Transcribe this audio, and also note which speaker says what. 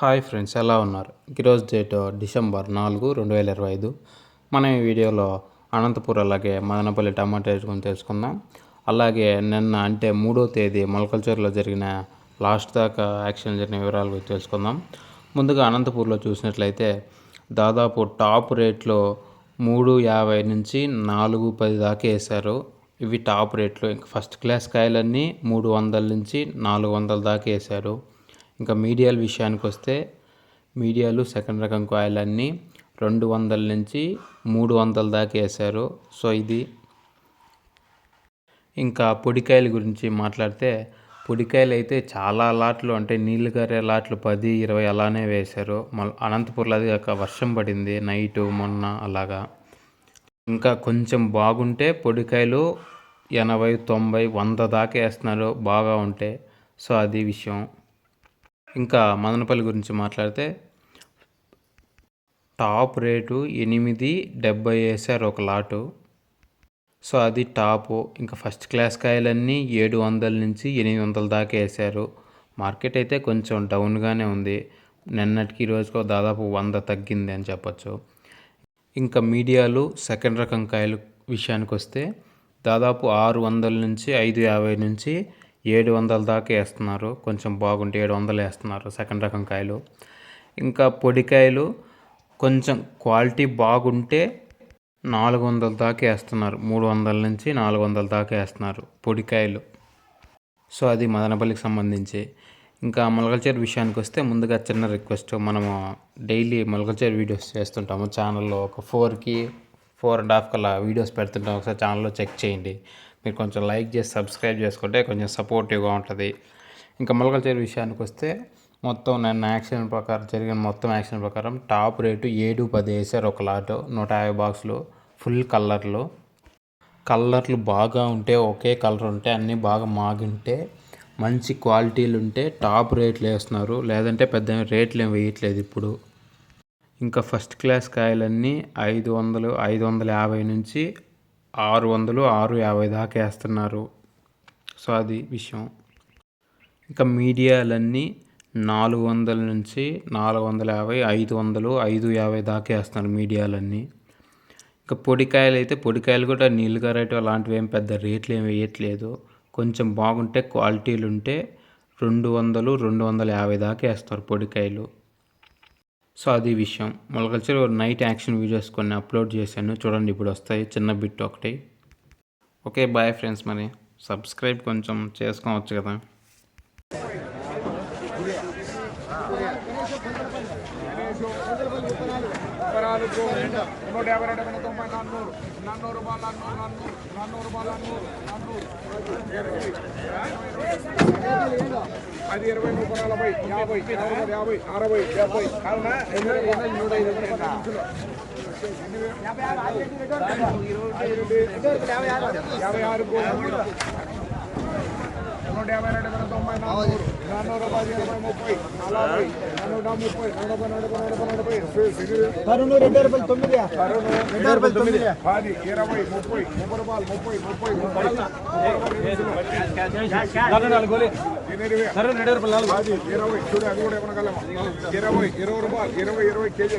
Speaker 1: Hi friends, ఎలా ఉన్నారు? ఈరోజు డేట్ డిసెంబర్ 4, 2025. మనం ఈ వీడియోలో అనంతపూర్ అలాగే మదనపల్లి టమాటా రేట్ గురించి తెలుసుకుందాం. అలాగే నిన్న అంటే 3వ తేదీ మొలకల్చూరులో జరిగిన లాస్ట్ దాకా యాక్షన్ జరిగిన వివరాల గురించి తెలుసుకుందాం. ముందుగా అనంతపూర్లో చూసినట్లయితే దాదాపు టాప్ రేట్లో 3.50 నుంచి 4.10 దాకా వేశారు. ఇవి టాప్ రేట్లు. ఇంకా ఫస్ట్ క్లాస్ కాయలన్నీ 300 నుంచి 400 దాకా వేశారు. ఇంకా మీడియాల విషయానికి వస్తే మీడియాలు సెకండ్ రకం కాయలన్నీ 200 నుంచి 300 దాకా వేశారు. సో ఇది. ఇంకా పొడికాయల గురించి మాట్లాడితే పొడికాయలు అయితే చాలా లాట్లు, అంటే నీళ్లు గారే లాట్లు 10, 20 అలానే వేశారు. అనంతపూర్లో అది కాక వర్షం పడింది నైటు మొన్న అలాగా. ఇంకా కొంచెం బాగుంటే పొడికాయలు 80, 90, 100 దాకా వేస్తున్నారు బాగా ఉంటే. సో అది విషయం. ఇంకా మదనపల్లి గురించి మాట్లాడితే టాప్ రేటు 8.70 వేశారు ఒక లాటు. సో అది టాపు. ఇంకా ఫస్ట్ క్లాస్ కాయలన్నీ 700 నుంచి 800 దాకా వేశారు. మార్కెట్ అయితే కొంచెం డౌన్గానే ఉంది. నిన్నటికి రోజుకో దాదాపు 100 తగ్గింది అని చెప్పచ్చు. ఇంకా మీడియాలు సెకండ్ రకం కాయలు విషయానికి వస్తే దాదాపు 600 నుంచి 550 నుంచి 700 దాకా వేస్తున్నారు. కొంచెం బాగుంటే 700 వేస్తున్నారు సెకండ్ రకం కాయలు. ఇంకా పొడికాయలు కొంచెం క్వాలిటీ బాగుంటే 400 దాకా వేస్తున్నారు. 300 నుంచి 400 దాకా వేస్తున్నారు పొడికాయలు. సో అది మదనపల్లికి సంబంధించి. ఇంకా మొలకల్చర్ విషయానికి వస్తే ముందుగా చిన్న రిక్వెస్ట్, మనము డైలీ మొలకల్చర్ వీడియోస్ చేస్తుంటాము ఛానల్లో. ఒక 4.5 కల్లా వీడియోస్ పెడుతుంటాం. ఒకసారి ఛానల్లో చెక్ చేయండి. మీరు కొంచెం లైక్ చేసి సబ్స్క్రైబ్ చేసుకుంటే కొంచెం సపోర్టివ్గా ఉంటుంది. ఇంకా మొలకల్చర్ విషయానికి వస్తే మొత్తం నిన్న జరిగిన మొత్తం యాక్షన్ ప్రకారం టాప్ రేటు 7.10 వేశారు ఒక లాటు. 150 బాక్సులు ఫుల్ కలర్లు బాగా ఉంటే, ఒకే కలర్ ఉంటే, అన్నీ బాగా మాగింటే, మంచి క్వాలిటీలు ఉంటే టాప్ రేట్లు వేస్తున్నారు. లేదంటే పెద్ద రేట్లు ఏం వేయట్లేదు ఇప్పుడు. ఇంకా ఫస్ట్ క్లాస్ కాయలన్నీ 500, 550 నుంచి 600, 650 దాకా వేస్తున్నారు. సో అది విషయం. ఇంకా మీడియాలన్నీ 400 నుంచి 450, 500, 550 దాకా వేస్తున్నారు మీడియాలన్నీ. ఇంకా పొడికాయలు అయితే పొడికాయలు కూడా నీళ్ళు గారేటు అలాంటివి ఏం పెద్ద రేట్లు ఏం వేయట్లేదు. కొంచెం బాగుంటే క్వాలిటీలు ఉంటే 200, 250 దాకా వేస్తారు పొడికాయలు. సో అది విషయం. మొలకల్చర్ నైట్ యాక్షన్ వీడియోస్ కొన్ని అప్లోడ్ చేశాను, చూడండి ఇప్పుడు వస్తాయి. చిన్న బిట్ ఒకటి. Okay bye friends. మరి సబ్స్క్రైబ్ కొంచెం చేసుకోవచ్చు కదా.
Speaker 2: అది 20, 40, 50, 50, 60, 70 కావున 20 కేజీ